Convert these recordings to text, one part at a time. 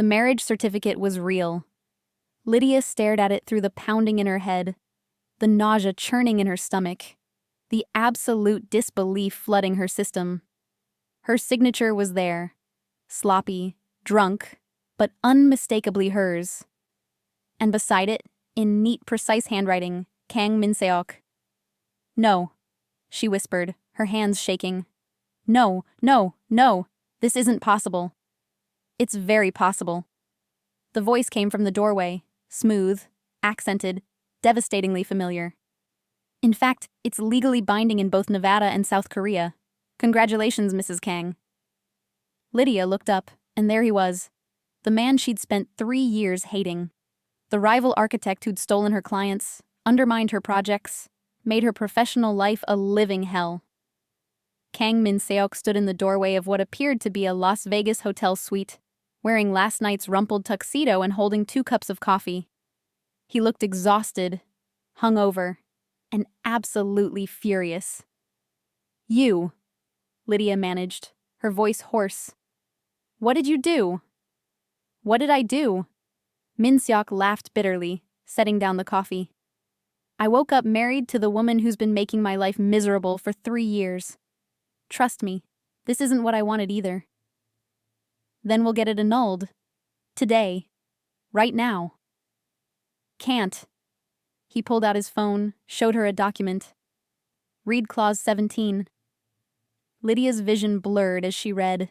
The marriage certificate was real. Lydia stared at it through the pounding in her head, the nausea churning in her stomach, the absolute disbelief flooding her system. Her signature was there, sloppy, drunk, but unmistakably hers. And beside it, in neat, precise handwriting, Kang Min-seok. "No," she whispered, her hands shaking. "No, no, no, this isn't possible." "It's very possible." The voice came from the doorway, smooth, accented, devastatingly familiar. "In fact, it's legally binding in both Nevada and South Korea. Congratulations, Mrs. Kang." Lydia looked up, and there he was, the man she'd spent 3 years hating. The rival architect who'd stolen her clients, undermined her projects, made her professional life a living hell. Kang Min-seok stood in the doorway of what appeared to be a Las Vegas hotel suite, wearing last night's rumpled tuxedo and holding 2 cups of coffee. He looked exhausted, hungover, and absolutely furious. "You," Lydia managed, her voice hoarse. "What did you do?" "What did I do?" Min-seok laughed bitterly, setting down the coffee. "I woke up married to the woman who's been making my life miserable for 3 years. Trust me, this isn't what I wanted either." "Then we'll get it annulled. Today. Right now." "Can't." He pulled out his phone, showed her a document. "Read Clause 17. Lydia's vision blurred as she read,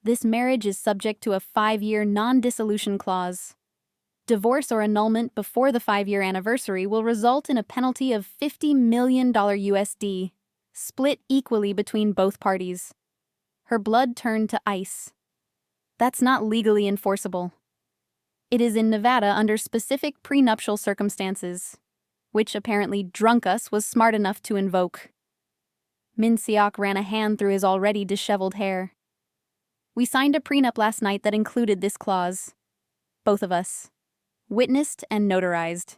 "This marriage is subject to a 5-year non-dissolution clause. Divorce or annulment before the 5-year anniversary will result in a penalty of $50 million USD, split equally between both parties." Her blood turned to ice. "That's not legally enforceable. It is in Nevada under specific prenuptial circumstances, which apparently Drunkus was smart enough to invoke." Min-seok ran a hand through his already disheveled hair. "We signed a prenup last night that included this clause. Both of us. Witnessed and notarized."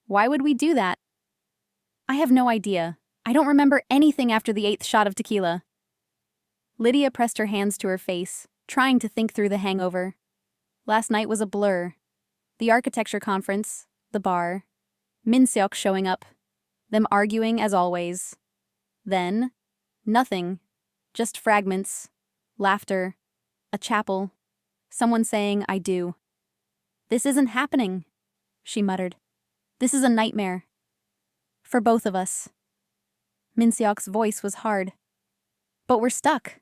"Why would we do that?" "I have no idea. I don't remember anything after the 8th shot of tequila." Lydia pressed her hands to her face, trying to think through the hangover. Last night was a blur. The architecture conference, the bar, Min-seok showing up, them arguing as always. Then, nothing. Just fragments, laughter, a chapel, someone saying, "I do." "This isn't happening," she muttered. "This is a nightmare. For both of us." Min-seok's voice was hard. "But we're stuck.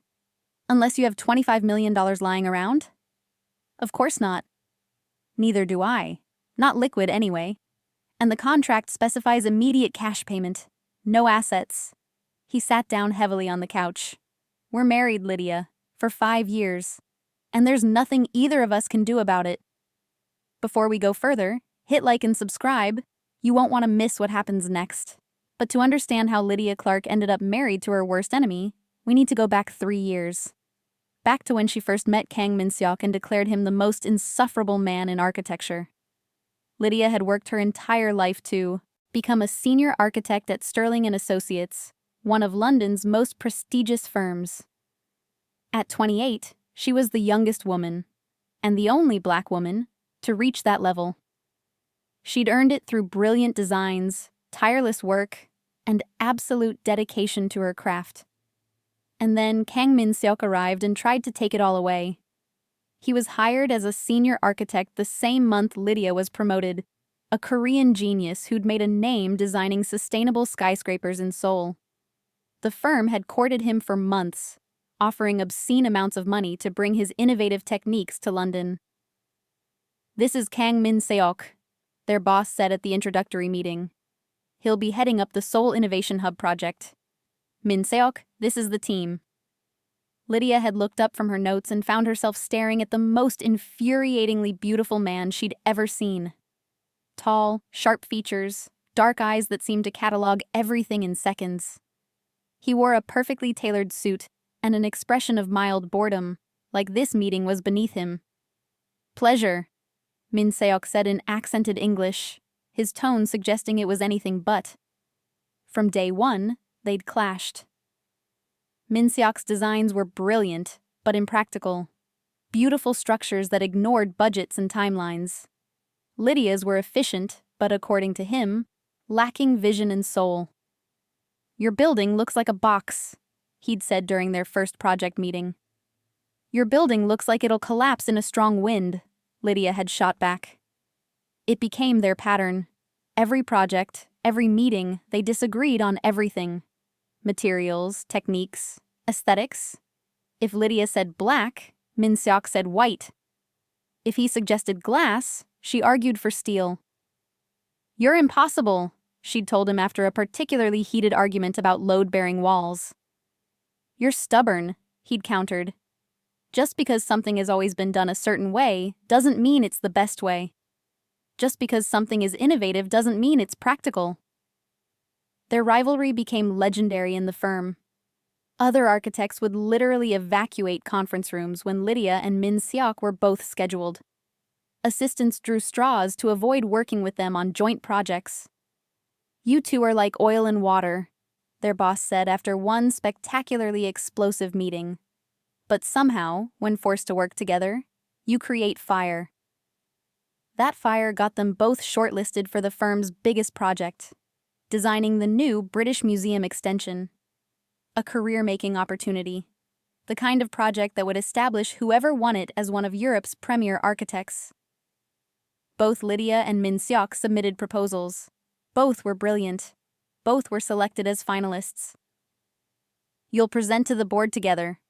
Unless you have $25 million lying around?" "Of course not." "Neither do I. Not liquid anyway. And the contract specifies immediate cash payment. No assets." He sat down heavily on the couch. "We're married, Lydia, for 5 years. And there's nothing either of us can do about it. Before we go further, hit like and subscribe. You won't want to miss what happens next. But to understand how Lydia Clarke ended up married to her worst enemy, we need to go back 3 years. Back to when she first met Kang Min-seok and declared him the most insufferable man in architecture. Lydia had worked her entire life to become a senior architect at Sterling & Associates, one of London's most prestigious firms. At 28, she was the youngest woman, and the only black woman, to reach that level. She'd earned it through brilliant designs, tireless work, and absolute dedication to her craft. And then Kang Min-seok arrived and tried to take it all away. He was hired as a senior architect the same month Lydia was promoted, a Korean genius who'd made a name designing sustainable skyscrapers in Seoul. The firm had courted him for months, offering obscene amounts of money to bring his innovative techniques to London. "This is Kang Min-seok," their boss said at the introductory meeting. "He'll be heading up the Seoul Innovation Hub project. Min-seok, this is the team." Lydia had looked up from her notes and found herself staring at the most infuriatingly beautiful man she'd ever seen. Tall, sharp features, dark eyes that seemed to catalog everything in seconds. He wore a perfectly tailored suit and an expression of mild boredom, like this meeting was beneath him. "Pleasure," Min-seok said in accented English, his tone suggesting it was anything but. From day one, they'd clashed. Min-seok's designs were brilliant, but impractical. beautiful structures that ignored budgets and timelines. Lydia's were efficient, but according to him, lacking vision and soul. "Your building looks like a box," he'd said during their first project meeting. "Your building looks like it'll collapse in a strong wind," Lydia had shot back. It became their pattern. Every project, every meeting, they disagreed on everything. Materials, techniques, aesthetics. If Lydia said black, Min-seok said white. If he suggested glass, she argued for steel. "You're impossible," she'd told him after a particularly heated argument about load-bearing walls. "You're stubborn," he'd countered. "Just because something has always been done a certain way doesn't mean it's the best way. Just because something is innovative doesn't mean it's practical." Their rivalry became legendary in the firm. Other architects would literally evacuate conference rooms when Lydia and Min-seok were both scheduled. Assistants drew straws to avoid working with them on joint projects. "You two are like oil and water," their boss said after one spectacularly explosive meeting. "But somehow, when forced to work together, you create fire." That fire got them both shortlisted for the firm's biggest project, designing the new British Museum extension. A career-making opportunity. The kind of project that would establish whoever won it as one of Europe's premier architects. Both Lydia and Min-seok submitted proposals. Both were brilliant. Both were selected as finalists. "You'll present to the board together,"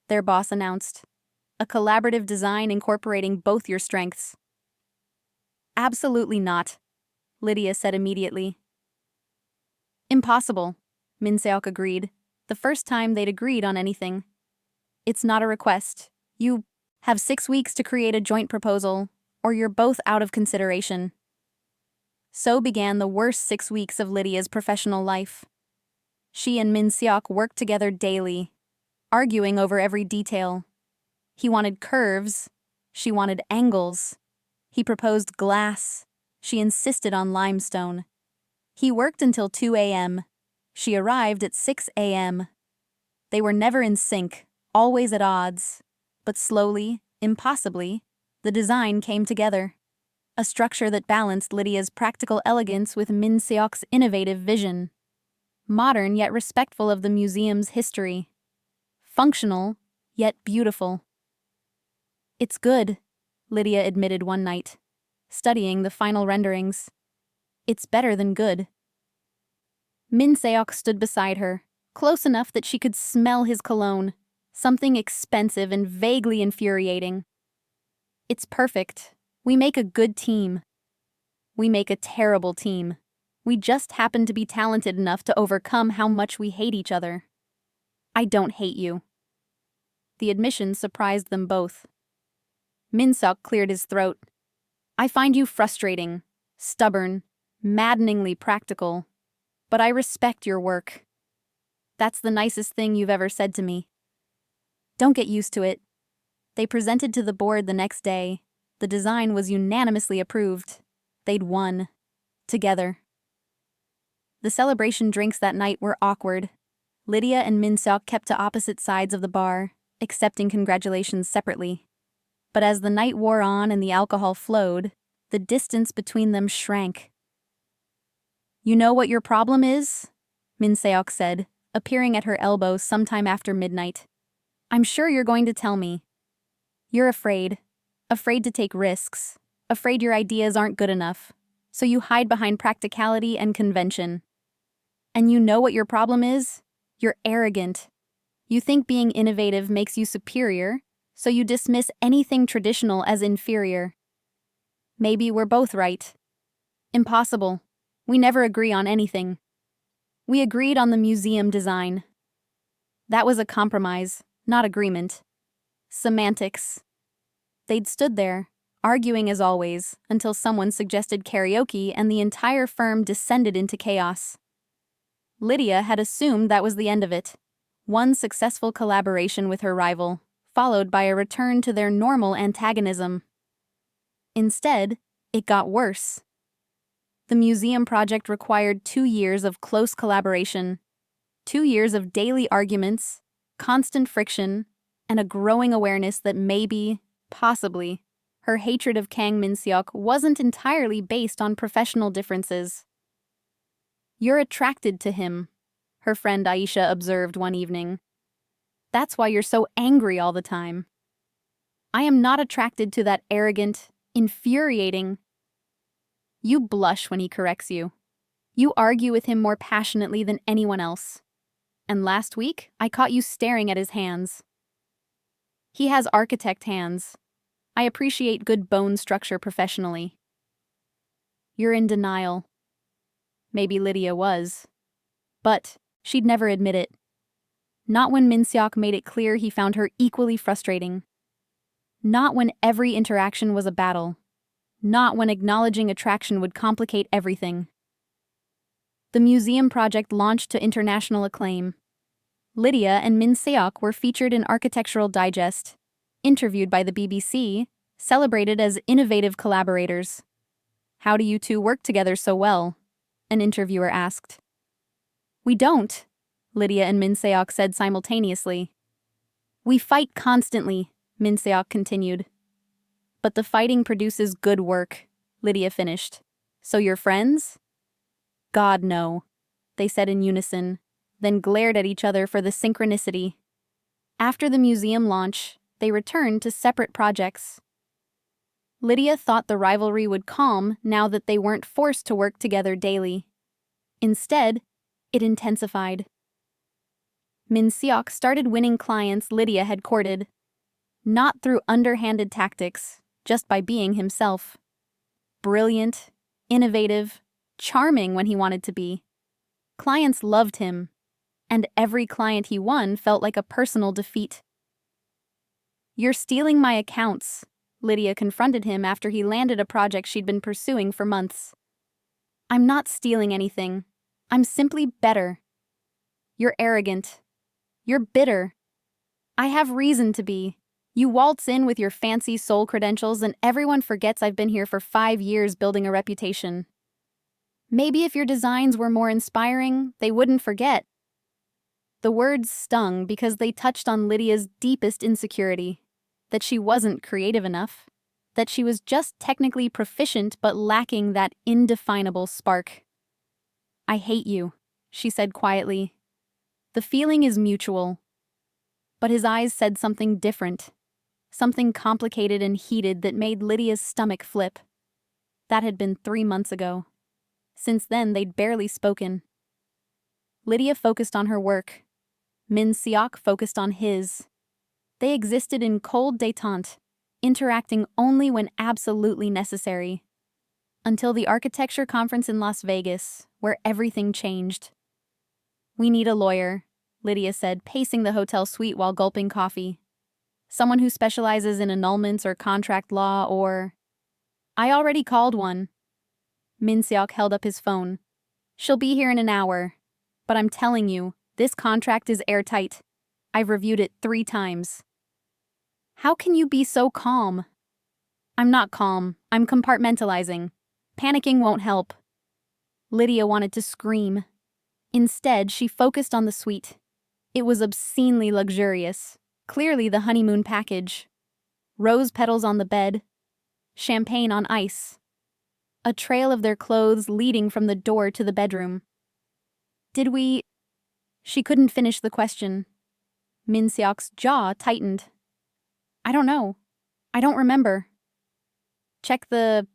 their boss announced. "A collaborative design incorporating both your strengths." "Absolutely not," Lydia said immediately. "Impossible," Min-seok agreed, the first time they'd agreed on anything. "It's not a request. You have 6 weeks to create a joint proposal, or you're both out of consideration." So began the worst 6 weeks of Lydia's professional life. She and Min-seok worked together daily, arguing over every detail. He wanted curves. She wanted angles. He proposed glass. She insisted on limestone. He worked until 2 a.m. She arrived at 6 a.m. They were never in sync, always at odds. But slowly, impossibly, the design came together. A structure that balanced Lydia's practical elegance with Min-seok's innovative vision. Modern yet respectful of the museum's history. Functional, yet beautiful. "It's good," Lydia admitted one night, studying the final renderings. "It's better than good." Min-seok stood beside her, close enough that she could smell his cologne, something expensive and vaguely infuriating. "It's perfect. We make a good team." "We make a terrible team. We just happen to be talented enough to overcome how much we hate each other." "I don't hate you." The admission surprised them both. Min-seok cleared his throat. "I find you frustrating, stubborn, maddeningly practical. But I respect your work. That's the nicest thing you've ever said to me." "Don't get used to it." They presented to the board the next day. The design was unanimously approved. They'd won. Together. The celebration drinks that night were awkward. Lydia and Min-seok kept to opposite sides of the bar, accepting congratulations separately. But as the night wore on and the alcohol flowed, the distance between them shrank. "You know what your problem is?" Min-seok said, appearing at her elbow sometime after midnight. "I'm sure you're going to tell me. You're afraid. Afraid to take risks. Afraid your ideas aren't good enough. So you hide behind practicality and convention. And you know what your problem is? You're arrogant. You think being innovative makes you superior, so you dismiss anything traditional as inferior. Maybe we're both right. Impossible. We never agree on anything. We agreed on the museum design. That was a compromise, not agreement. Semantics." They'd stood there, arguing as always, until someone suggested karaoke and the entire firm descended into chaos. Lydia had assumed that was the end of it. One successful collaboration with her rival, followed by a return to their normal antagonism. Instead, it got worse. The museum project required 2 years of close collaboration, 2 years of daily arguments, constant friction, and a growing awareness that maybe, possibly, her hatred of Kang Min-seok wasn't entirely based on professional differences. "You're attracted to him," her friend Aisha observed one evening. "That's why you're so angry all the time." "I am not attracted to that arrogant, infuriating—" You blush when he corrects you. You argue with him more passionately than anyone else. And last week, I caught you staring at his hands. He has architect hands. I appreciate good bone structure professionally. You're in denial. Maybe Lydia was. But she'd never admit it. Not when Min-seok made it clear he found her equally frustrating. Not when every interaction was a battle. Not when acknowledging attraction would complicate everything. The museum project launched to international acclaim. Lydia and Min-seok were featured in Architectural Digest, interviewed by the BBC, celebrated as innovative collaborators. "How do you two work together so well?" an interviewer asked. "We don't," Lydia and Min-seok said simultaneously. "We fight constantly," Min-seok continued. "But the fighting produces good work," Lydia finished. "So you're friends?" "God, no," they said in unison, then glared at each other for the synchronicity. After the museum launch, they returned to separate projects. Lydia thought the rivalry would calm now that they weren't forced to work together daily. Instead, it intensified. Min-seok started winning clients Lydia had courted, not through underhanded tactics, just by being himself. Brilliant, innovative, charming when he wanted to be. Clients loved him, and every client he won felt like a personal defeat. "You're stealing my accounts," Lydia confronted him after he landed a project she'd been pursuing for months. "I'm not stealing anything. I'm simply better." "You're arrogant. You're bitter." "I have reason to be. You waltz in with your fancy soul credentials and everyone forgets I've been here for 5 years building a reputation. Maybe if your designs were more inspiring, they wouldn't forget." The words stung because they touched on Lydia's deepest insecurity, that she wasn't creative enough, that she was just technically proficient but lacking that indefinable spark. "I hate you," she said quietly. "The feeling is mutual." But his eyes said something different, something complicated and heated that made Lydia's stomach flip. That had been 3 months ago. Since then, they'd barely spoken. Lydia focused on her work. Min-seok focused on his. They existed in cold détente, interacting only when absolutely necessary. Until the architecture conference in Las Vegas, where everything changed. "We need a lawyer," Lydia said, pacing the hotel suite while gulping coffee. "Someone who specializes in annulments or contract law or—" "I already called one." Min-seok held up his phone. "She'll be here in an hour. But I'm telling you, this contract is airtight. I've reviewed it 3 times. "How can you be so calm?" "I'm not calm. I'm compartmentalizing. Panicking won't help." Lydia wanted to scream. Instead, she focused on the suite. It was obscenely luxurious, clearly the honeymoon package. Rose petals on the bed, champagne on ice. A trail of their clothes leading from the door to the bedroom. "Did we—" She couldn't finish the question. Min-seok's jaw tightened. "I don't know. I don't remember." "Check the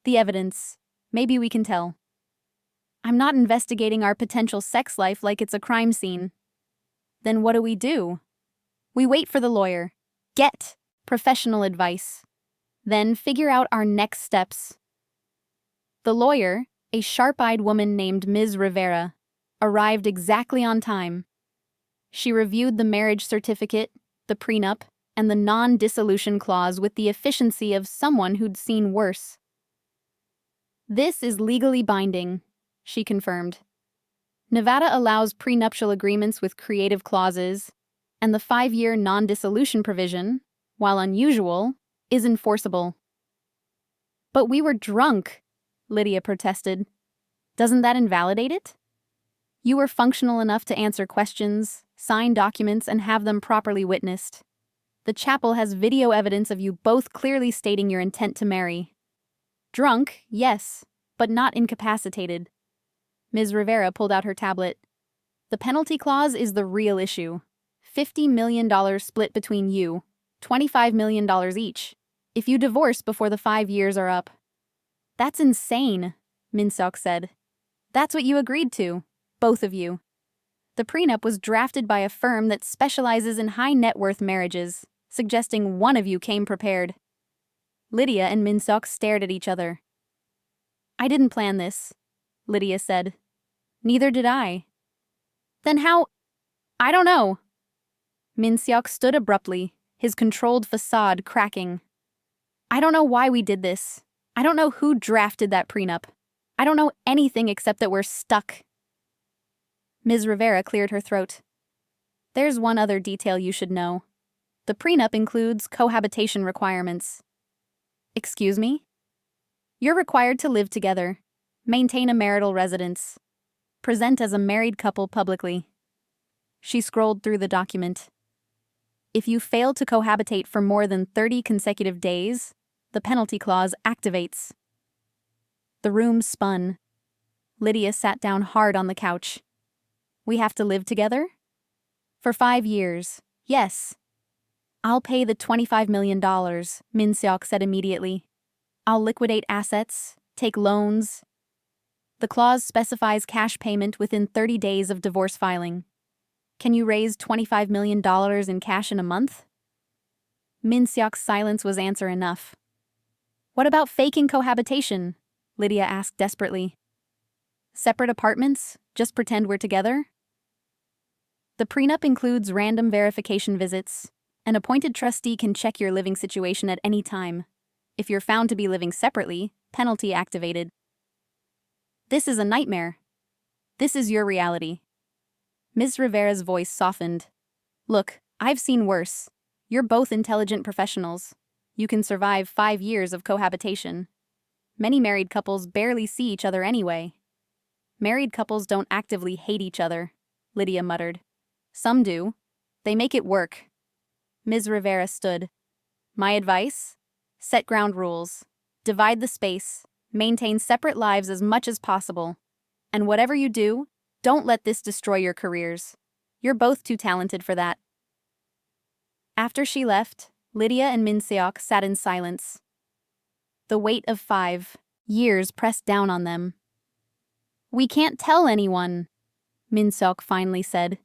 evidence. Maybe we can tell." "I'm not investigating our potential sex life like it's a crime scene." "Then what do? We wait for the lawyer. Get professional advice. Then figure out our next steps." The lawyer, a sharp-eyed woman named Ms. Rivera, arrived exactly on time. She reviewed the marriage certificate, the prenup, and the non-dissolution clause with the efficiency of someone who'd seen worse. "This is legally binding," she confirmed. "Nevada allows prenuptial agreements with creative clauses, and the 5-year non-dissolution provision, while unusual, is enforceable." "But we were drunk," Lydia protested. "Doesn't that invalidate it?" "You were functional enough to answer questions, sign documents, and have them properly witnessed. The chapel has video evidence of you both clearly stating your intent to marry. Drunk, yes, but not incapacitated. Ms. Rivera pulled out her tablet. The penalty clause is the real issue. $50 million split between you, $25 million each, if you divorce before the 5 years are up. That's insane, Min-seok said. That's what you agreed to, both of you. The prenup was drafted by a firm that specializes in high net worth marriages, suggesting one of you came prepared. Lydia and Min-seok stared at each other. I didn't plan this, Lydia said. Neither did I. Then how? I don't know. Min-seok stood abruptly, his controlled facade cracking. I don't know why we did this. I don't know who drafted that prenup. I don't know anything except that we're stuck. Ms. Rivera cleared her throat. There's one other detail you should know. The prenup includes cohabitation requirements. Excuse me? You're required to live together, maintain a marital residence, present as a married couple publicly. She scrolled through the document. If you fail to cohabitate for more than 30 consecutive days, the penalty clause activates. The room spun. Lydia sat down hard on the couch. We have to live together? For 5 years, yes. I'll pay the $25 million, Min-seok said immediately. I'll liquidate assets, take loans. The clause specifies cash payment within 30 days of divorce filing. Can you raise $25 million in cash in a month? Min-seok's silence was answer enough. What about faking cohabitation? Lydia asked desperately. Separate apartments? Just pretend we're together? The prenup includes random verification visits. An appointed trustee can check your living situation at any time. If you're found to be living separately, penalty activated. This is a nightmare. This is your reality. Ms. Rivera's voice softened. Look, I've seen worse. You're both intelligent professionals. You can survive 5 years of cohabitation. Many married couples barely see each other anyway. Married couples don't actively hate each other, Lydia muttered. Some do. They make it work. Ms. Rivera stood. My advice? Set ground rules. Divide the space. Maintain separate lives as much as possible. And whatever you do, don't let this destroy your careers. You're both too talented for that. After she left, Lydia and Min-seok sat in silence. The weight of 5 years pressed down on them. We can't tell anyone, Min-seok finally said.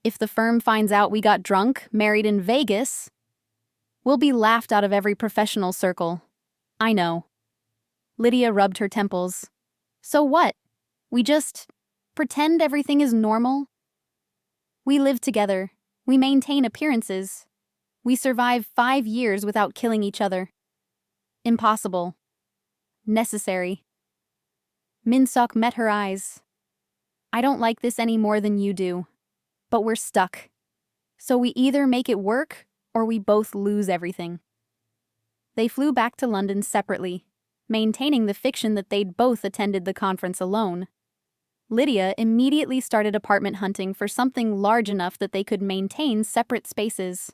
If the firm finds out we got drunk, married in Vegas, we'll be laughed out of every professional circle. I know. Lydia rubbed her temples. So what? We just pretend everything is normal? We live together. We maintain appearances. We survive 5 years without killing each other. Impossible. Necessary. Min-seok met her eyes. I don't like this any more than you do. But we're stuck. So we either make it work or we both lose everything. They flew back to London separately, maintaining the fiction that they'd both attended the conference alone. Lydia immediately started apartment hunting for something large enough that they could maintain separate spaces.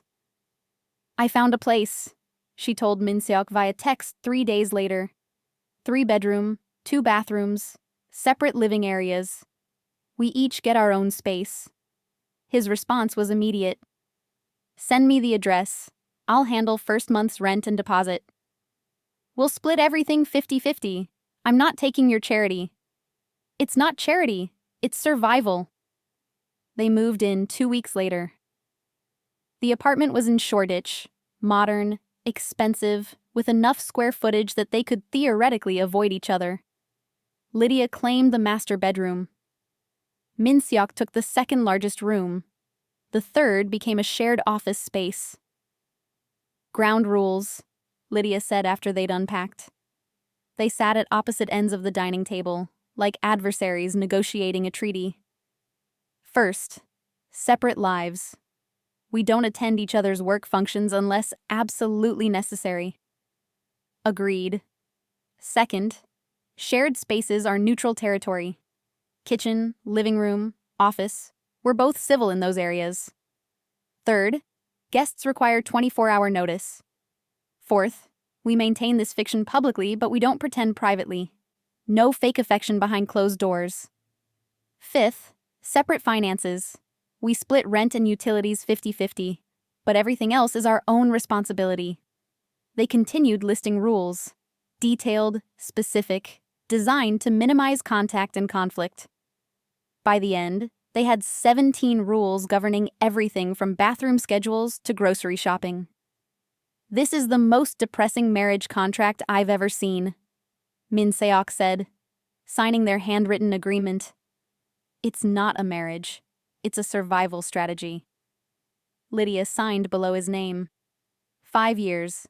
I found a place, she told Min-seok via text 3 days later. 3-bedroom, 2 bathrooms, separate living areas. We each get our own space. His response was immediate. Send me the address. I'll handle first month's rent and deposit. We'll split everything 50-50. I'm not taking your charity. It's not charity, it's survival. They moved in 2 weeks later. The apartment was in Shoreditch, modern, expensive, with enough square footage that they could theoretically avoid each other. Lydia claimed the master bedroom. Min-seok took the second largest room. The third became a shared office space. Ground rules, Lydia said after they'd unpacked. They sat at opposite ends of the dining table, like adversaries negotiating a treaty. First, separate lives. We don't attend each other's work functions unless absolutely necessary. Agreed. Second, shared spaces are neutral territory. Kitchen, living room, office. We're both civil in those areas. Third, Guests require 24-hour notice. Fourth, we maintain this fiction publicly, but we don't pretend privately. No fake affection behind closed doors. Fifth, separate finances. We split rent and utilities 50-50, but everything else is our own responsibility. They continued listing rules. Detailed, specific, designed to minimize contact and conflict. By the end, they had 17 rules governing everything from bathroom schedules to grocery shopping. This is the most depressing marriage contract I've ever seen, Min-seok said, signing their handwritten agreement. It's not a marriage. It's a survival strategy. Lydia signed below his name. 5 years.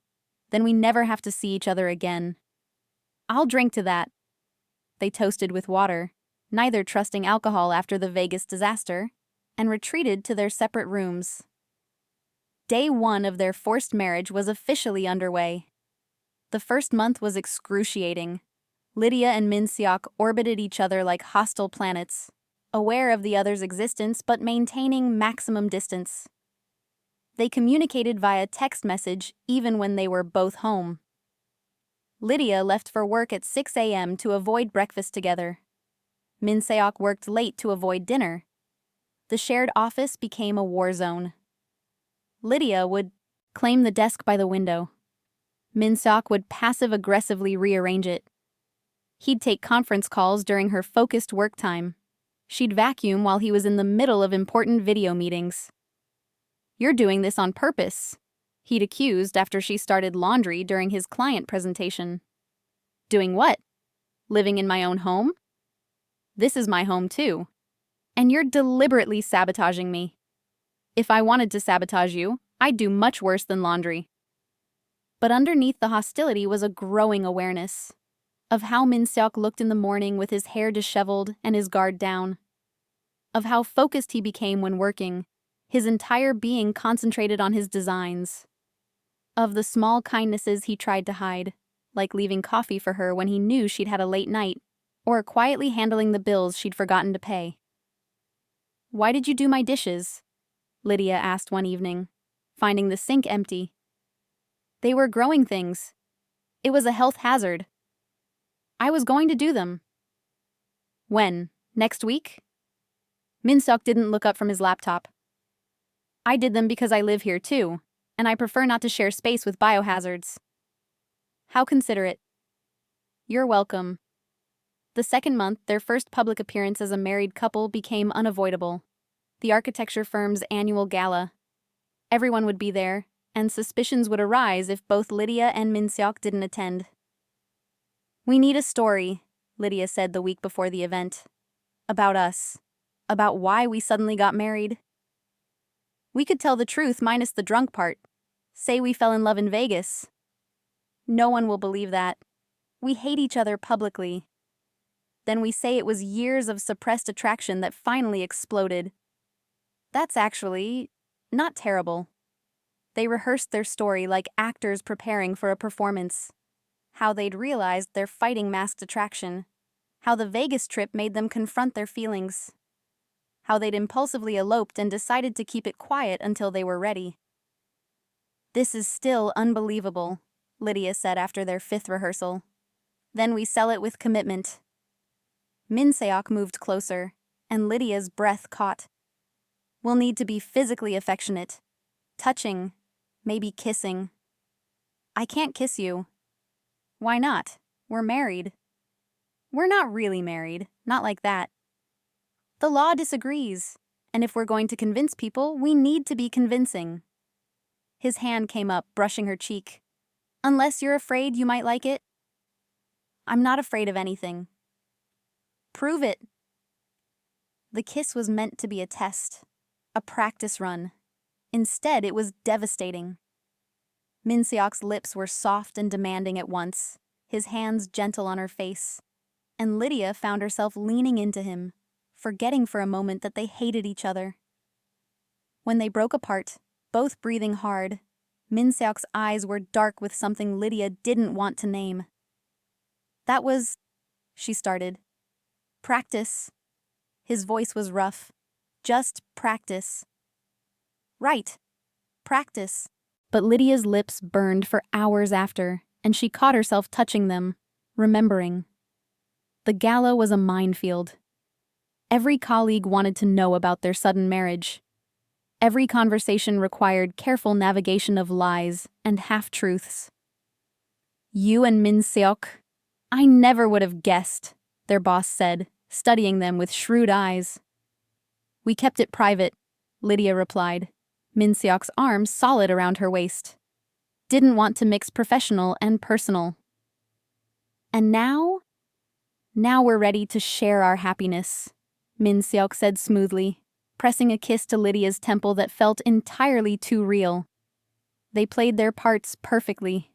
Then we never have to see each other again. I'll drink to that. They toasted with water, neither trusting alcohol after the Vegas disaster, and retreated to their separate rooms. Day 1 of their forced marriage was officially underway. The first month was excruciating. Lydia and Min-seok orbited each other like hostile planets, aware of the other's existence but maintaining maximum distance. They communicated via text message even when they were both home. Lydia left for work at 6 a.m. to avoid breakfast together. Min-seok worked late to avoid dinner. The shared office became a war zone. Lydia would claim the desk by the window. Min-seok would passive-aggressively rearrange it. He'd take conference calls during her focused work time. She'd vacuum while he was in the middle of important video meetings. "You're doing this on purpose," he'd accused after she started laundry during his client presentation. "Doing what? Living in my own home? This is my home too. And you're deliberately sabotaging me. If I wanted to sabotage you, I'd do much worse than laundry." But underneath the hostility was a growing awareness of how Min-seok looked in the morning with his hair disheveled and his guard down, of how focused he became when working, his entire being concentrated on his designs, of the small kindnesses he tried to hide, like leaving coffee for her when he knew she'd had a late night, or quietly handling the bills she'd forgotten to pay. "Why did you do my dishes?" Lydia asked one evening, finding the sink empty. "They were growing things. It was a health hazard. I was going to do them." "When? Next week?" Min-seok didn't look up from his laptop. "I did them because I live here too, and I prefer not to share space with biohazards." "How considerate." "You're welcome." The second month, their first public appearance as a married couple became unavoidable. The architecture firm's annual gala. Everyone would be there, and suspicions would arise if both Lydia and Min-seok didn't attend. "We need a story," Lydia said the week before the event. "About us. About why we suddenly got married. We could tell the truth minus the drunk part. Say we fell in love in Vegas. No one will believe that. We hate each other publicly. Then we say it was years of suppressed attraction that finally exploded. That's actually not terrible." They rehearsed their story like actors preparing for a performance. How they'd realized they're fighting masked attraction. How the Vegas trip made them confront their feelings. How they'd impulsively eloped and decided to keep it quiet until they were ready. "This is still unbelievable," Lydia said after their 5th rehearsal. "Then we sell it with commitment." Min-seok moved closer, and Lydia's breath caught. "We'll need to be physically affectionate. Touching. Maybe kissing." "I can't kiss you." "Why not? We're married." "We're not really married. Not like that." "The law disagrees, and if we're going to convince people, we need to be convincing." His hand came up, brushing her cheek. "Unless you're afraid you might like it." "I'm not afraid of anything." "Prove it." The kiss was meant to be a test, a practice run. Instead, it was devastating. Min-seok's lips were soft and demanding at once, his hands gentle on her face, and Lydia found herself leaning into him, forgetting for a moment that they hated each other. When they broke apart, both breathing hard, Min-seok's eyes were dark with something Lydia didn't want to name. "That was," she started. "Practice." His voice was rough. "Just practice." "Right. practice. But Lydia's lips burned for hours after, and she caught herself touching them, remembering. The gala was a minefield. Every colleague wanted to know about their sudden marriage. Every conversation required careful navigation of lies and half-truths. You and Min-seok? I never would have guessed, their boss said, studying them with shrewd eyes. We kept it private, Lydia replied, Min-seok's arms solid around her waist. Didn't want to mix professional and personal. And now? Now we're ready to share our happiness, Min-seok said smoothly, pressing a kiss to Lydia's temple that felt entirely too real. They played their parts perfectly.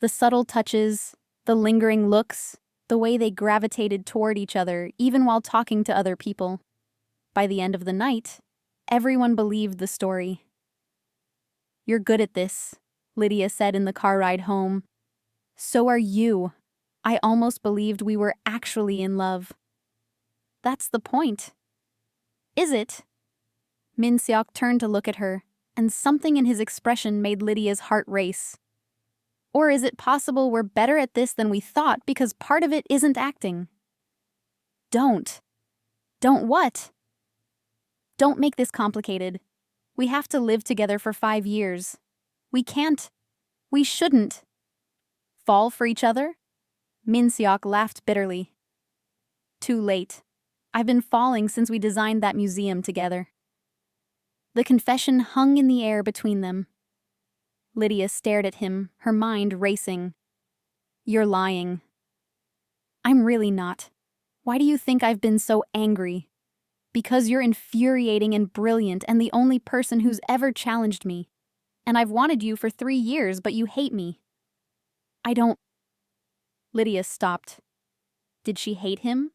The subtle touches, the lingering looks, the way they gravitated toward each other even while talking to other people. By the end of the night, everyone believed the story. You're good at this, Lydia said in the car ride home. So are you. I almost believed we were actually in love. That's the point. Is it? Min-seok turned to look at her, and something in his expression made Lydia's heart race. Or is it possible we're better at this than we thought because part of it isn't acting? Don't. Don't what? Don't make this complicated. We have to live together for 5 years. We can't. We shouldn't. Fall for each other? Min-seok laughed bitterly. Too late. I've been falling since we designed that museum together. The confession hung in the air between them. Lydia stared at him, her mind racing. You're lying. I'm really not. Why do you think I've been so angry? Because you're infuriating and brilliant and the only person who's ever challenged me. And I've wanted you for 3 years, but you hate me. I don't... Lydia stopped. Did she hate him?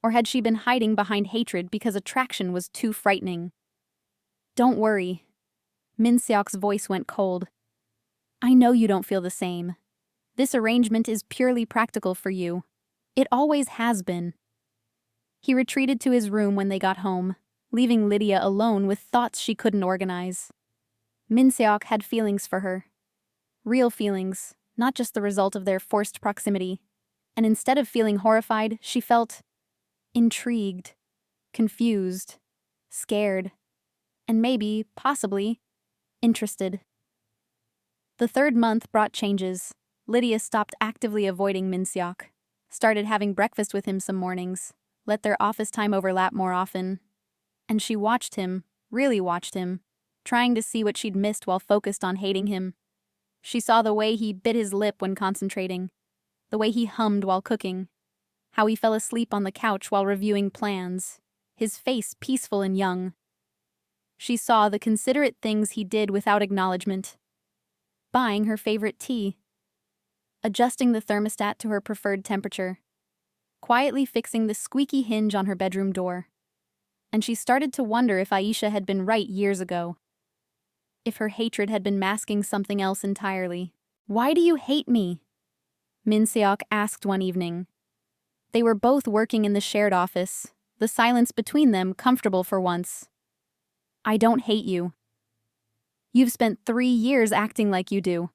Or had she been hiding behind hatred because attraction was too frightening? Don't worry. Min-seok's voice went cold. I know you don't feel the same. This arrangement is purely practical for you. It always has been. He retreated to his room when they got home, leaving Lydia alone with thoughts she couldn't organize. Min-seok had feelings for her. Real feelings, not just the result of their forced proximity. And instead of feeling horrified, she felt intrigued, confused, scared, and maybe, possibly, interested. The 3rd month brought changes. Lydia stopped actively avoiding Min-seok, started having breakfast with him some mornings, let their office time overlap more often. And she watched him, really watched him, trying to see what she'd missed while focused on hating him. She saw the way he bit his lip when concentrating, the way he hummed while cooking, how he fell asleep on the couch while reviewing plans, his face peaceful and young. She saw the considerate things he did without acknowledgement. Buying her favorite tea, adjusting the thermostat to her preferred temperature, quietly fixing the squeaky hinge on her bedroom door. And she started to wonder if Aisha had been right years ago. If her hatred had been masking something else entirely. Why do you hate me? Min-seok asked one evening. They were both working in the shared office, the silence between them comfortable for once. I don't hate you. You've spent 3 years acting like you do.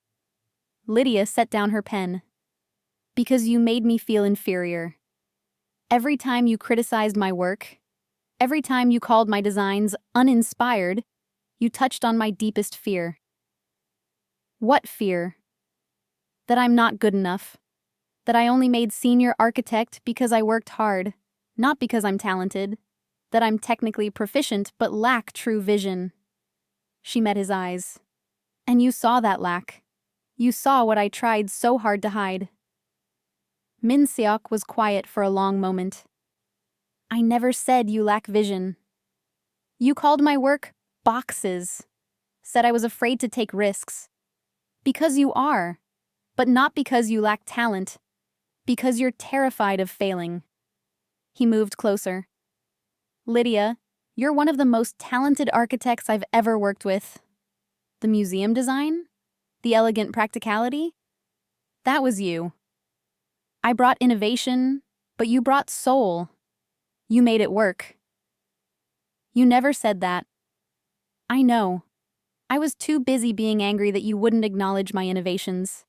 Lydia set down her pen. Because you made me feel inferior. Every time you criticized my work, every time you called my designs uninspired, you touched on my deepest fear. What fear? That I'm not good enough. That I only made senior architect because I worked hard, not because I'm talented. That I'm technically proficient but lack true vision. She met his eyes. And you saw that lack. You saw what I tried so hard to hide. Min-seok was quiet for a long moment. I never said you lack vision. You called my work boxes. Said I was afraid to take risks. Because you are. But not because you lack talent. Because you're terrified of failing. He moved closer. Lydia, you're one of the most talented architects I've ever worked with. The museum design? The elegant practicality? That was you. I brought innovation, but you brought soul. You made it work. You never said that. I know. I was too busy being angry that you wouldn't acknowledge my innovations.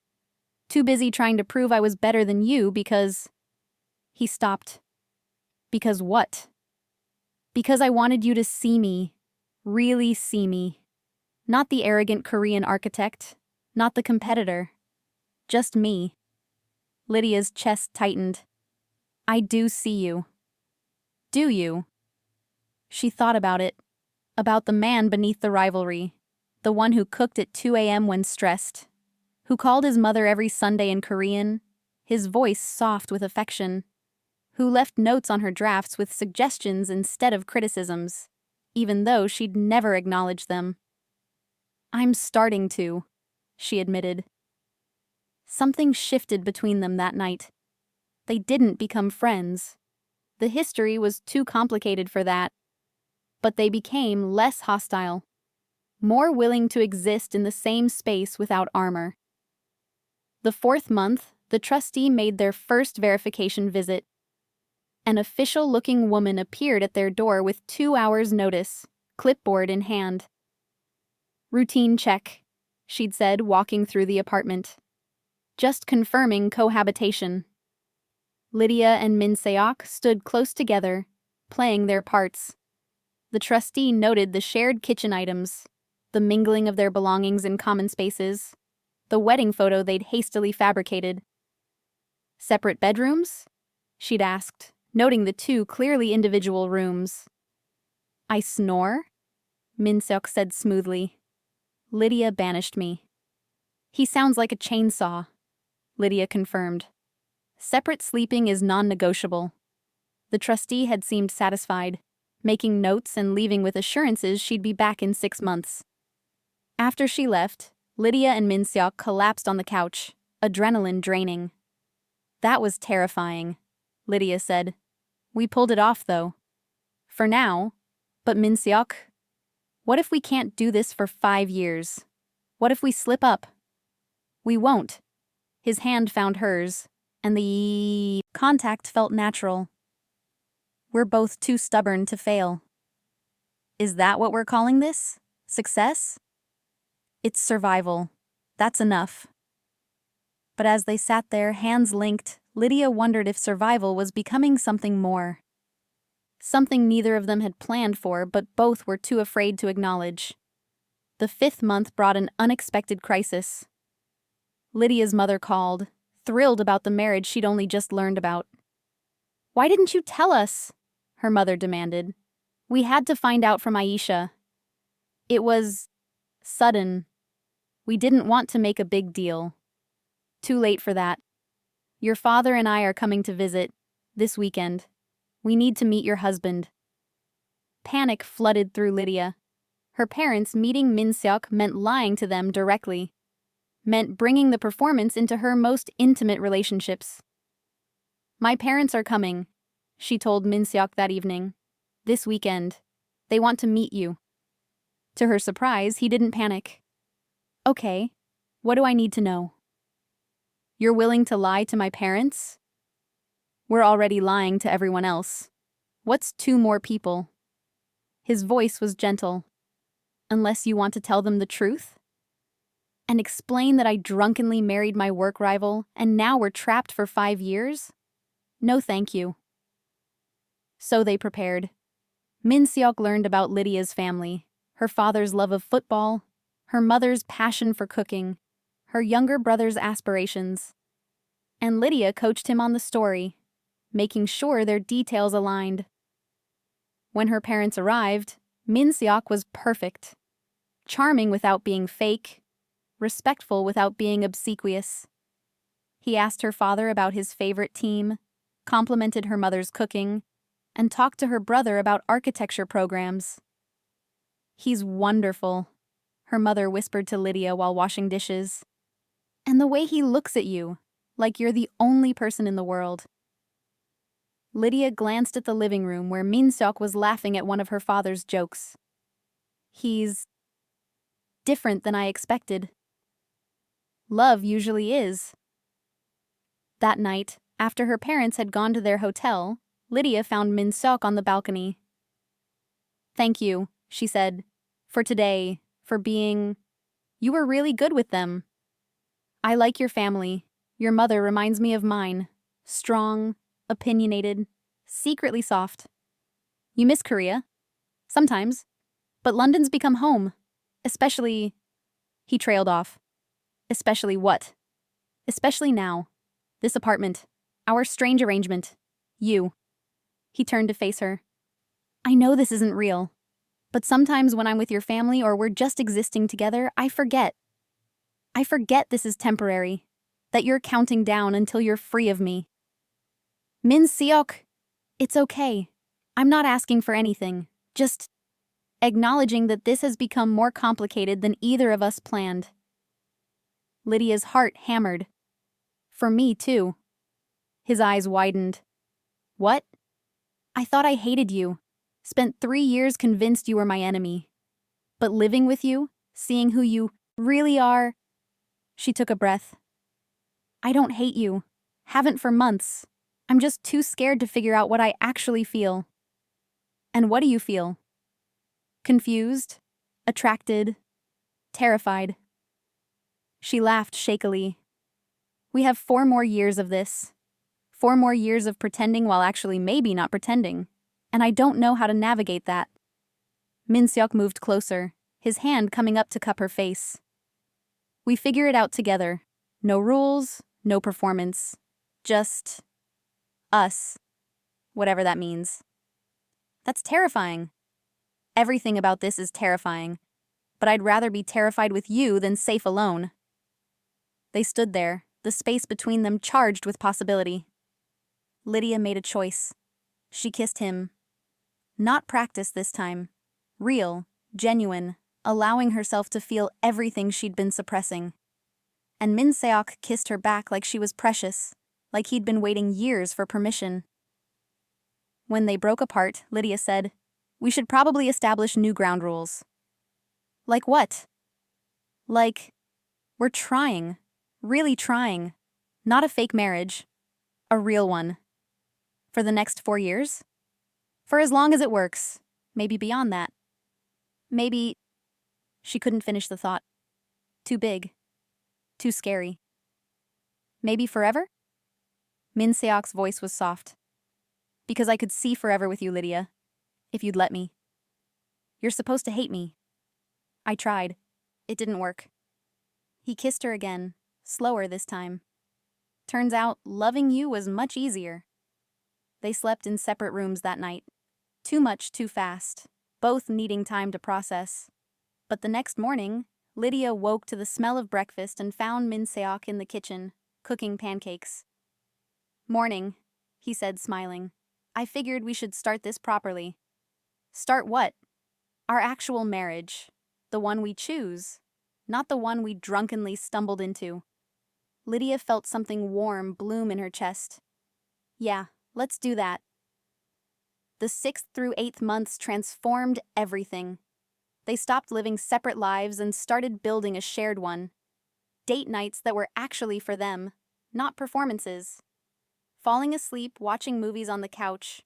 Too busy trying to prove I was better than you because... He stopped. Because what? Because I wanted you to see me. Really see me. Not the arrogant Korean architect. Not the competitor. Just me. Lydia's chest tightened. I do see you. Do you? She thought about it. About the man beneath the rivalry. The one who cooked at 2 a.m. when stressed. Who called his mother every Sunday in Korean, his voice soft with affection. Who left notes on her drafts with suggestions instead of criticisms, even though she'd never acknowledged them. I'm starting to, she admitted. Something shifted between them that night. They didn't become friends. The history was too complicated for that. But they became less hostile, more willing to exist in the same space without armor. The 4th month, the trustee made their first verification visit. An official-looking woman appeared at their door with 2 hours' notice, clipboard in hand. Routine check, she'd said, walking through the apartment. Just confirming cohabitation. Lydia and Min-seok stood close together, playing their parts. The trustee noted the shared kitchen items, the mingling of their belongings in common spaces, the wedding photo they'd hastily fabricated. Separate bedrooms? She'd asked, noting the 2 clearly individual rooms. I snore? Min-seok said smoothly. Lydia banished me. He sounds like a chainsaw, Lydia confirmed. Separate sleeping is non-negotiable. The trustee had seemed satisfied, making notes and leaving with assurances she'd be back in 6 months. After she left, Lydia and Min-seok collapsed on the couch, adrenaline draining. That was terrifying, Lydia said. We pulled it off, though. For now. But Min-seok, what if we can't do this for 5 years? What if we slip up? We won't. His hand found hers, and the contact felt natural. We're both too stubborn to fail. Is that what we're calling this? Success? It's survival. That's enough. But as they sat there, hands linked, Lydia wondered if survival was becoming something more. Something neither of them had planned for, but both were too afraid to acknowledge. The 5th month brought an unexpected crisis. Lydia's mother called, thrilled about the marriage she'd only just learned about. Why didn't you tell us? Her mother demanded. We had to find out from Aisha. It was sudden. We didn't want to make a big deal. Too late for that. Your father and I are coming to visit this weekend. We need to meet your husband. Panic flooded through Lydia. Her parents meeting Min-seok meant lying to them directly. Meant bringing the performance into her most intimate relationships. My parents are coming, she told Min-seok that evening. This weekend. They want to meet you. To her surprise, he didn't panic. Okay, what do I need to know? You're willing to lie to my parents? We're already lying to everyone else. What's 2 more people? His voice was gentle. Unless you want to tell them the truth? And explain that I drunkenly married my work rival and now we're trapped for 5 years? No thank you. So they prepared. Min-seok learned about Lydia's family, her father's love of football, her mother's passion for cooking, her younger brother's aspirations. And Lydia coached him on the story, making sure their details aligned. When her parents arrived, Min-seok was perfect. Charming without being fake, respectful without being obsequious. He asked her father about his favorite team, complimented her mother's cooking, and talked to her brother about architecture programs. He's wonderful, her mother whispered to Lydia while washing dishes. And the way he looks at you, like you're the only person in the world. Lydia glanced at the living room where Min-seok was laughing at one of her father's jokes. He's different than I expected. Love usually is. That night, after her parents had gone to their hotel, Lydia found Min-seok on the balcony. Thank you, she said, for today, For being... You were really good with them. I like your family. Your mother reminds me of mine. Strong, opinionated, secretly soft. You miss Korea? Sometimes. But London's become home. Especially... He trailed off. Especially what? Especially now. This apartment. Our strange arrangement. You. He turned to face her. I know this isn't real. But sometimes when I'm with your family or we're just existing together, I forget. I forget this is temporary. That you're counting down until you're free of me. Min-seok. It's okay. I'm not asking for anything. Just acknowledging that this has become more complicated than either of us planned. Lydia's heart hammered. For me, too. His eyes widened. What? I thought I hated you. Spent 3 years convinced you were my enemy. But living with you, seeing who you really are... She took a breath. I don't hate you. Haven't for months. I'm just too scared to figure out what I actually feel. And what do you feel? Confused? Attracted? Terrified? She laughed shakily. We have 4 more years of this. 4 more years of pretending while actually maybe not pretending. And I don't know how to navigate that. Min-seok moved closer, his hand coming up to cup her face. We figure it out together. No rules, no performance. Just... us. Whatever that means. That's terrifying. Everything about this is terrifying. But I'd rather be terrified with you than safe alone. They stood there, the space between them charged with possibility. Lydia made a choice. She kissed him. Not practice this time. Real, genuine, allowing herself to feel everything she'd been suppressing. And Min-seok kissed her back like she was precious, like he'd been waiting years for permission. When they broke apart, Lydia said, "We should probably establish new ground rules." Like what? Like, we're trying, really trying. Not a fake marriage. A real one. For the next 4 years? For as long as it works. Maybe beyond that. Maybe... She couldn't finish the thought. Too big. Too scary. Maybe forever? Min-seok's voice was soft. Because I could see forever with you, Lydia. If you'd let me. You're supposed to hate me. I tried. It didn't work. He kissed her again, slower this time. Turns out, loving you was much easier. They slept in separate rooms that night. Too much too fast, both needing time to process. But the next morning, Lydia woke to the smell of breakfast and found Min-seok in the kitchen, cooking pancakes. Morning, he said, smiling. I figured we should start this properly. Start what? Our actual marriage. The one we choose, not the one we drunkenly stumbled into. Lydia felt something warm bloom in her chest. Yeah, let's do that. The 6th through 8th months transformed everything. They stopped living separate lives and started building a shared one. Date nights that were actually for them, not performances. Falling asleep watching movies on the couch,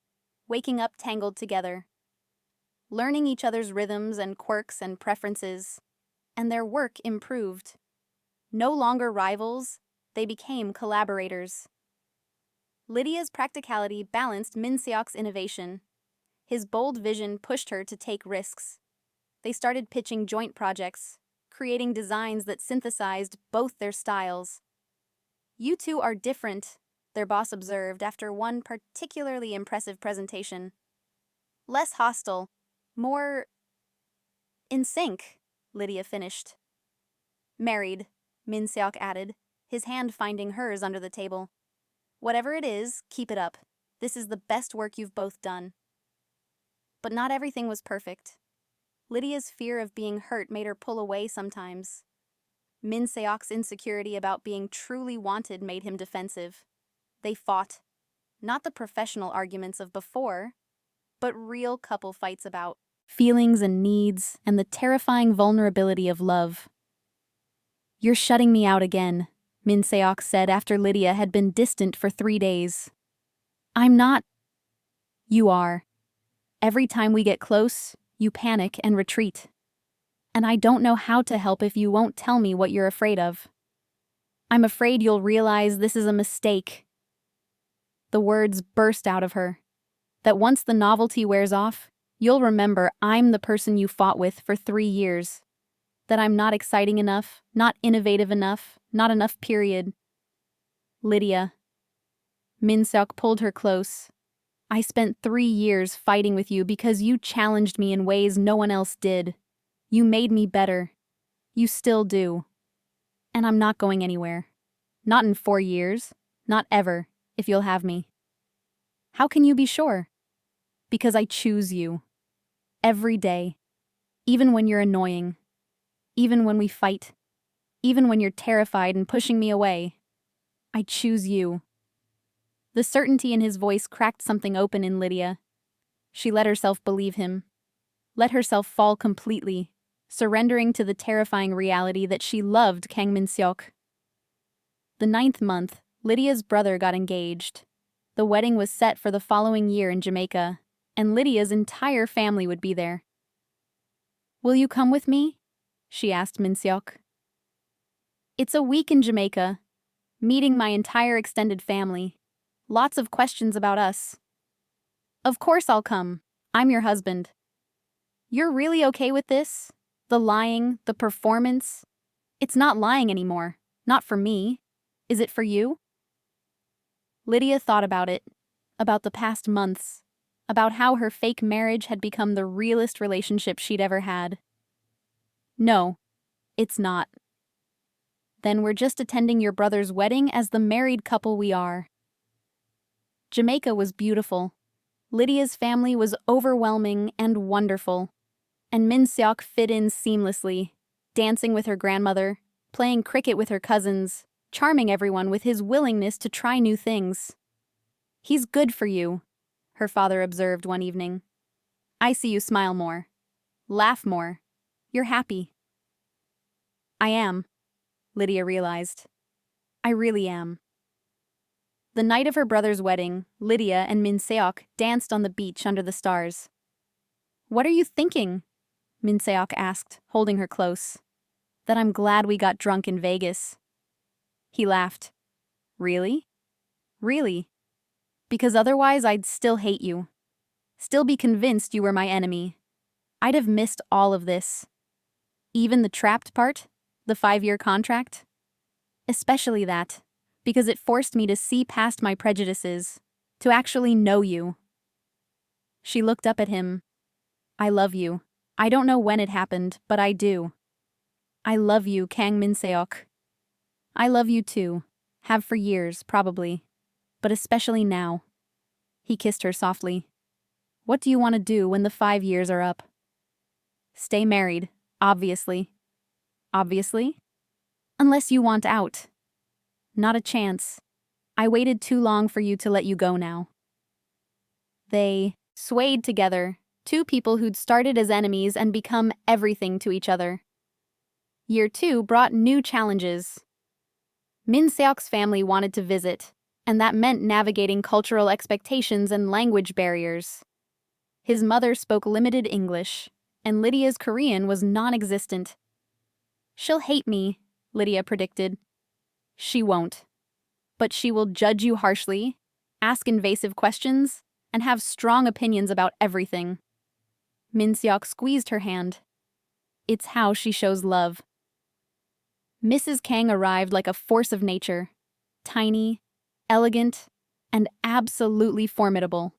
waking up tangled together. Learning each other's rhythms and quirks and preferences, and their work improved. No longer rivals, they became collaborators. Lydia's practicality balanced Min-seok's innovation. His bold vision pushed her to take risks. They started pitching joint projects, creating designs that synthesized both their styles. You two are different, their boss observed after one particularly impressive presentation. Less hostile, more in sync, Lydia finished. Married, Min-seok added, his hand finding hers under the table. Whatever it is, keep it up. This is the best work you've both done. But not everything was perfect. Lydia's fear of being hurt made her pull away sometimes. Min-seok's insecurity about being truly wanted made him defensive. They fought. Not the professional arguments of before, but real couple fights about feelings and needs and the terrifying vulnerability of love. You're shutting me out again, Min-seok said after Lydia had been distant for 3 days. I'm not. You are. Every time we get close, you panic and retreat. And I don't know how to help if you won't tell me what you're afraid of. I'm afraid you'll realize this is a mistake. The words burst out of her. That once the novelty wears off, you'll remember I'm the person you fought with for 3 years. That I'm not exciting enough, not innovative enough, not enough, period. Lydia. Min-seok pulled her close. I spent 3 years fighting with you because you challenged me in ways no one else did. You made me better. You still do. And I'm not going anywhere. Not in 4 years. Not ever, if you'll have me. How can you be sure? Because I choose you. Every day. Even when you're annoying. Even when we fight. Even when you're terrified and pushing me away. I choose you. The certainty in his voice cracked something open in Lydia. She let herself believe him. Let herself fall completely, surrendering to the terrifying reality that she loved Kang Min-seok. The 9th month, Lydia's brother got engaged. The wedding was set for the following year in Jamaica, and Lydia's entire family would be there. Will you come with me? She asked Min-seok. It's a week in Jamaica, meeting my entire extended family. Lots of questions about us. Of course I'll come. I'm your husband. You're really okay with this? The lying, the performance? It's not lying anymore. Not for me. Is it for you? Lydia thought about it, about the past months, about how her fake marriage had become the realest relationship she'd ever had. No, it's not. Then we're just attending your brother's wedding as the married couple we are. Jamaica was beautiful. Lydia's family was overwhelming and wonderful. And Min-seok fit in seamlessly, dancing with her grandmother, playing cricket with her cousins, charming everyone with his willingness to try new things. He's good for you, her father observed one evening. I see you smile more. Laugh more. You're happy. I am, Lydia realized. I really am. The night of her brother's wedding, Lydia and Min-seok danced on the beach under the stars. What are you thinking? Min-seok asked, holding her close. That I'm glad we got drunk in Vegas. He laughed. Really? Really? Because otherwise I'd still hate you. Still be convinced you were my enemy. I'd have missed all of this. Even the trapped part? The 5-year contract? Especially that, because it forced me to see past my prejudices, to actually know you. She looked up at him. I love you. I don't know when it happened, but I do. I love you, Kang Min-seok. I love you too. Have for years, probably. But especially now. He kissed her softly. What do you want to do when the 5 years are up? Stay married, obviously. Obviously? Unless you want out. Not a chance. I waited too long for you to let you go now. They swayed together, 2 people who'd started as enemies and become everything to each other. Year 2 brought new challenges. Min-seok's family wanted to visit, and that meant navigating cultural expectations and language barriers. His mother spoke limited English, and Lydia's Korean was non-existent. She'll hate me, Lydia predicted. She won't. But she will judge you harshly, ask invasive questions, and have strong opinions about everything. Min-seok squeezed her hand. It's how she shows love. Mrs. Kang arrived like a force of nature, tiny, elegant, and absolutely formidable.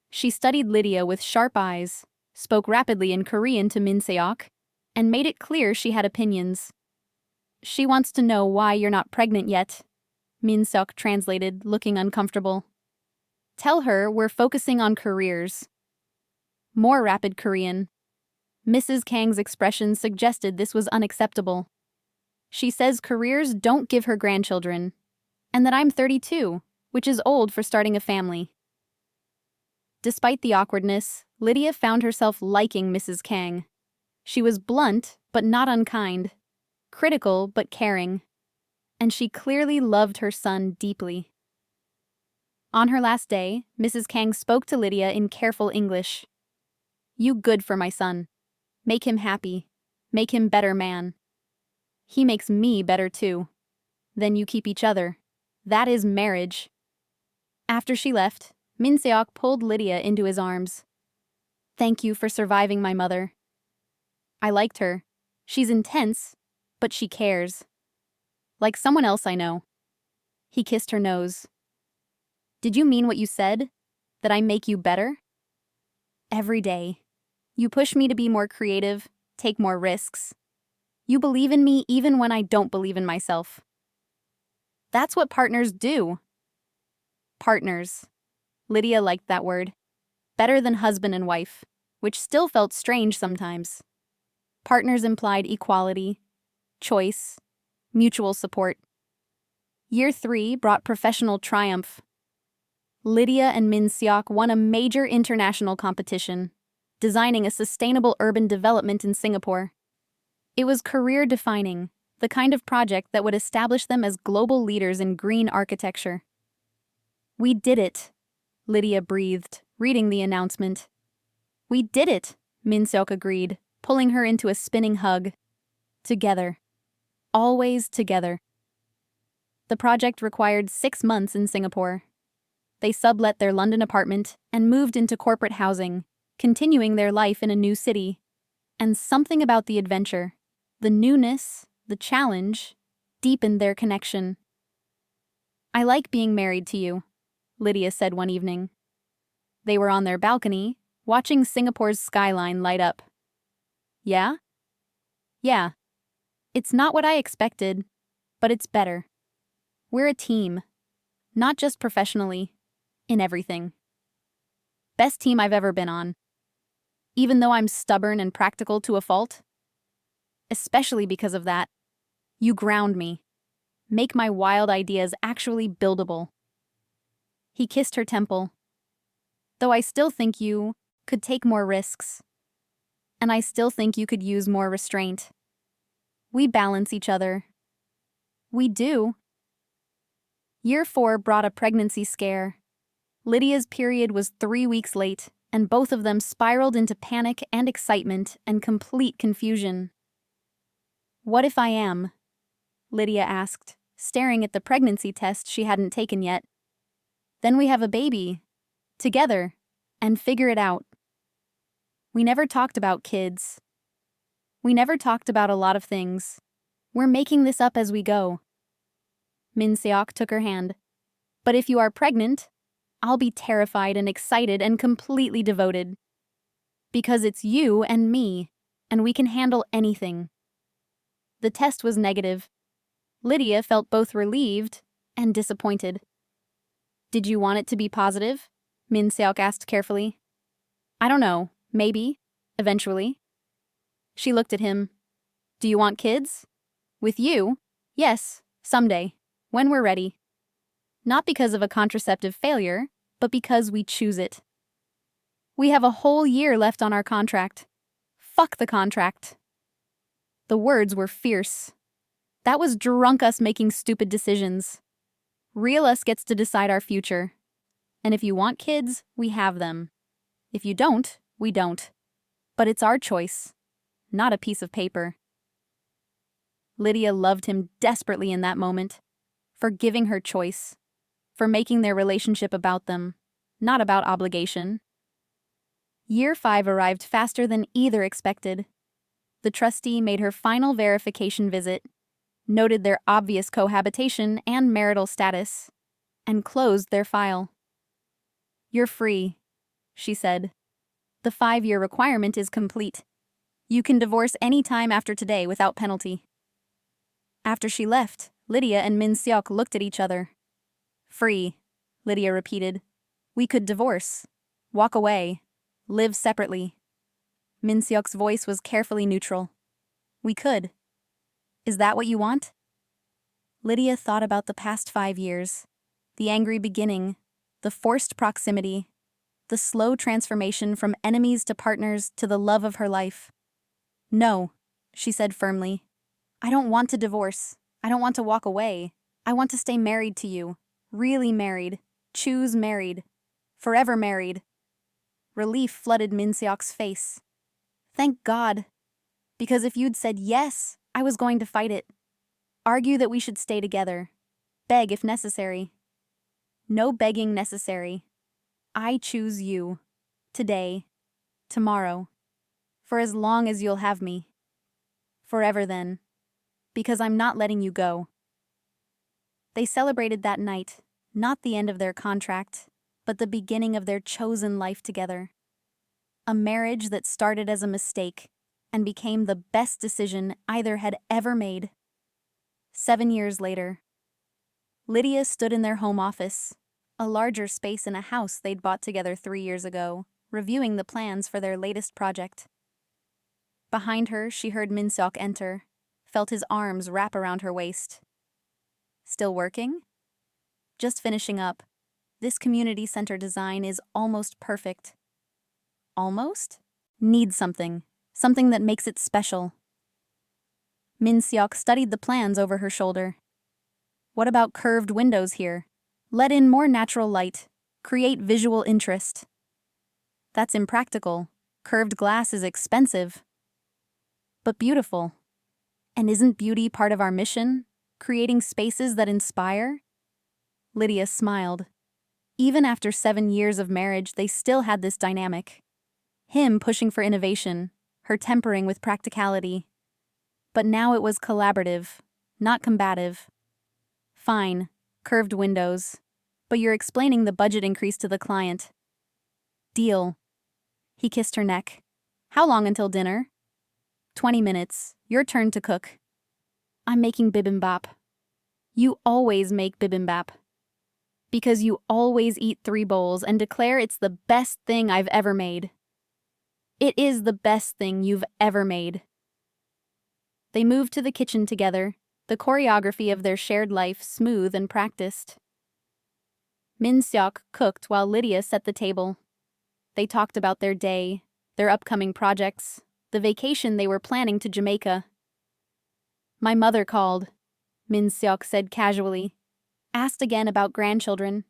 She studied Lydia with sharp eyes, spoke rapidly in Korean to Min-seok, and made it clear she had opinions. She wants to know why you're not pregnant yet, Min-seok translated, looking uncomfortable. Tell her we're focusing on careers. More rapid Korean. Mrs. Kang's expression suggested this was unacceptable. She says careers don't give her grandchildren, and that I'm 32, which is old for starting a family. Despite the awkwardness, Lydia found herself liking Mrs. Kang. She was blunt, but not unkind, critical, but caring, and she clearly loved her son deeply. On her last day, Mrs. Kang spoke to Lydia in careful English. You good for my son. Make him happy. Make him better man. He makes me better too. Then you keep each other. That is marriage. After she left, Min-seok pulled Lydia into his arms. Thank you for surviving my mother. I liked her. She's intense, but she cares. Like someone else I know. He kissed her nose. Did you mean what you said? That I make you better? Every day. You push me to be more creative, take more risks. You believe in me even when I don't believe in myself. That's what partners do. Partners. Lydia liked that word. Better than husband and wife, which still felt strange sometimes. Partners implied equality, choice, mutual support. Year 3 brought professional triumph. Lydia and Min-seok won a major international competition, designing a sustainable urban development in Singapore. It was career-defining, the kind of project that would establish them as global leaders in green architecture. We did it, Lydia breathed, reading the announcement. We did it, Min-seok agreed, pulling her into a spinning hug. Together. Always together. The project required 6 months in Singapore. They sublet their London apartment and moved into corporate housing, continuing their life in a new city. And something about the adventure, the newness, the challenge, deepened their connection. I like being married to you, Lydia said one evening. They were on their balcony, watching Singapore's skyline light up. Yeah? Yeah. It's not what I expected, but it's better. We're a team. Not just professionally, in everything. Best team I've ever been on. Even though I'm stubborn and practical to a fault. Especially because of that. You ground me. Make my wild ideas actually buildable. He kissed her temple. Though I still think you could take more risks. And I still think you could use more restraint. We balance each other. We do. Year 4 brought a pregnancy scare. Lydia's period was 3 weeks late, and both of them spiraled into panic and excitement and complete confusion. What if I am? Lydia asked, staring at the pregnancy test she hadn't taken yet. Then we have a baby. Together. And figure it out. We never talked about kids. We never talked about a lot of things. We're making this up as we go. Min-seok took her hand. But if you are pregnant, I'll be terrified and excited and completely devoted. Because it's you and me, and we can handle anything. The test was negative. Lydia felt both relieved and disappointed. Did you want it to be positive? Min-seok asked carefully. I don't know. Maybe. Eventually. She looked at him. Do you want kids? With you? Yes, someday. When we're ready. Not because of a contraceptive failure, but because we choose it. We have a whole year left on our contract. Fuck the contract. The words were fierce. That was drunk us making stupid decisions. Real us gets to decide our future. And if you want kids, we have them. If you don't, we don't. But it's our choice, not a piece of paper. Lydia loved him desperately in that moment, for giving her choice, for making their relationship about them, not about obligation. Year 5 arrived faster than either expected. The trustee made her final verification visit, noted their obvious cohabitation and marital status, and closed their file. You're free, she said. The 5-year requirement is complete. You can divorce any time after today without penalty. After she left, Lydia and Min-seok looked at each other. Free, Lydia repeated. We could divorce, walk away, live separately. Min-seok's voice was carefully neutral. We could. Is that what you want? Lydia thought about the past 5 years, the angry beginning, the forced proximity, the slow transformation from enemies to partners to the love of her life. No, she said firmly. I don't want to divorce. I don't want to walk away. I want to stay married to you. Really married. Choose married. Forever married. Relief flooded Min-seok's face. Thank God. Because if you'd said yes, I was going to fight it. Argue that we should stay together. Beg if necessary. No begging necessary. I choose you. Today. Tomorrow. For as long as you'll have me. Forever then. Because I'm not letting you go. They celebrated that night, not the end of their contract, but the beginning of their chosen life together. A marriage that started as a mistake and became the best decision either had ever made. 7 years later, Lydia stood in their home office, a larger space in a house they'd bought together 3 years ago, reviewing the plans for their latest project. Behind her, she heard Min-seok enter, felt his arms wrap around her waist. Still working? Just finishing up. This community center design is almost perfect. Almost? Needs something. Something that makes it special. Min-seok studied the plans over her shoulder. What about curved windows here? Let in more natural light. Create visual interest. That's impractical. Curved glass is expensive. But beautiful. And isn't beauty part of our mission? Creating spaces that inspire? Lydia smiled. Even after 7 years of marriage, they still had this dynamic. Him pushing for innovation, her tempering with practicality. But now it was collaborative, not combative. Fine, curved windows. But you're explaining the budget increase to the client. Deal. He kissed her neck. How long until dinner? 20 minutes. Your turn to cook. I'm making bibimbap. You always make bibimbap. Because you always eat 3 bowls and declare it's the best thing I've ever made. It is the best thing you've ever made. They moved to the kitchen together, the choreography of their shared life smooth and practiced. Min-seok cooked while Lydia set the table. They talked about their day, their upcoming projects, the vacation they were planning to Jamaica. My mother called, Min-seok said casually. Asked again about grandchildren.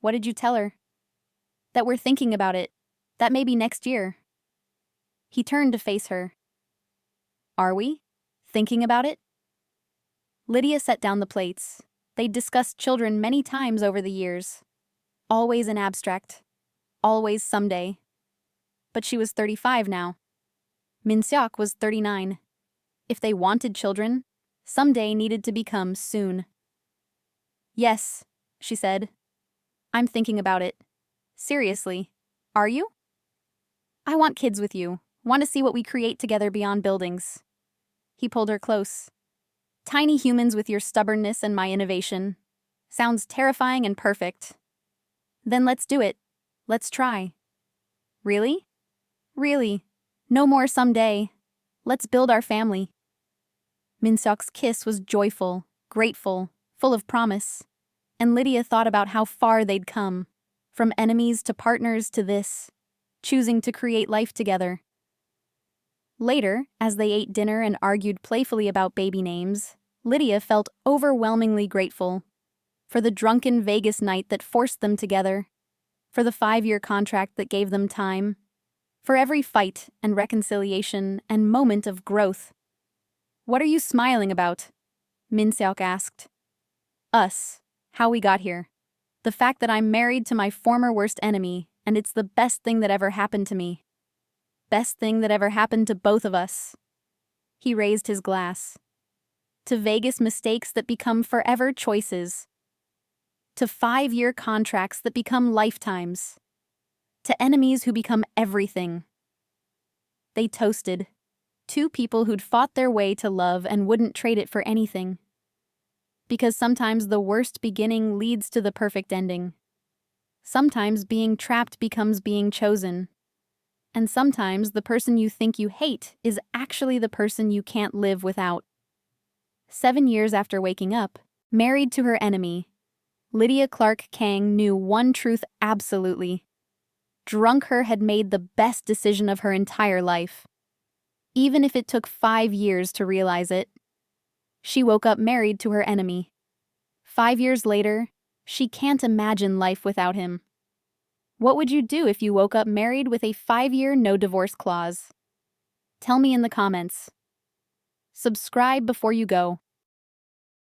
What did you tell her? That we're thinking about it. That maybe next year. He turned to face her. Are we? Thinking about it? Lydia set down the plates. They'd discussed children many times over the years. Always in abstract. Always someday. But she was 35 now. Min-seok was 39. If they wanted children, someday needed to become soon. Yes, she said. I'm thinking about it. Seriously. Are you? I want kids with you. Want to see what we create together beyond buildings. He pulled her close. Tiny humans with your stubbornness and my innovation. Sounds terrifying and perfect. Then let's do it. Let's try. Really? Really. No more someday. Let's build our family. Min-seok's kiss was joyful, grateful, full of promise. And Lydia thought about how far they'd come. From enemies to partners to this. Choosing to create life together. Later, as they ate dinner and argued playfully about baby names, Lydia felt overwhelmingly grateful. For the drunken Vegas night that forced them together. For the 5-year contract that gave them time. For every fight and reconciliation and moment of growth. What are you smiling about? Min-seok asked. Us. How we got here. The fact that I'm married to my former worst enemy, and it's the best thing that ever happened to me. Best thing that ever happened to both of us. He raised his glass. To Vegas mistakes that become forever choices. To 5-year contracts that become lifetimes. To enemies who become everything. They toasted. 2 people who'd fought their way to love and wouldn't trade it for anything. Because sometimes the worst beginning leads to the perfect ending. Sometimes being trapped becomes being chosen. And sometimes the person you think you hate is actually the person you can't live without. 7 years after waking up, married to her enemy, Lydia Clarke Kang knew one truth absolutely. Drunken had made the best decision of her entire life. Even if it took 5 years to realize it. She woke up married to her enemy. 5 years later, she can't imagine life without him. What would you do if you woke up married with a 5-year no-divorce clause? Tell me in the comments. Subscribe before you go.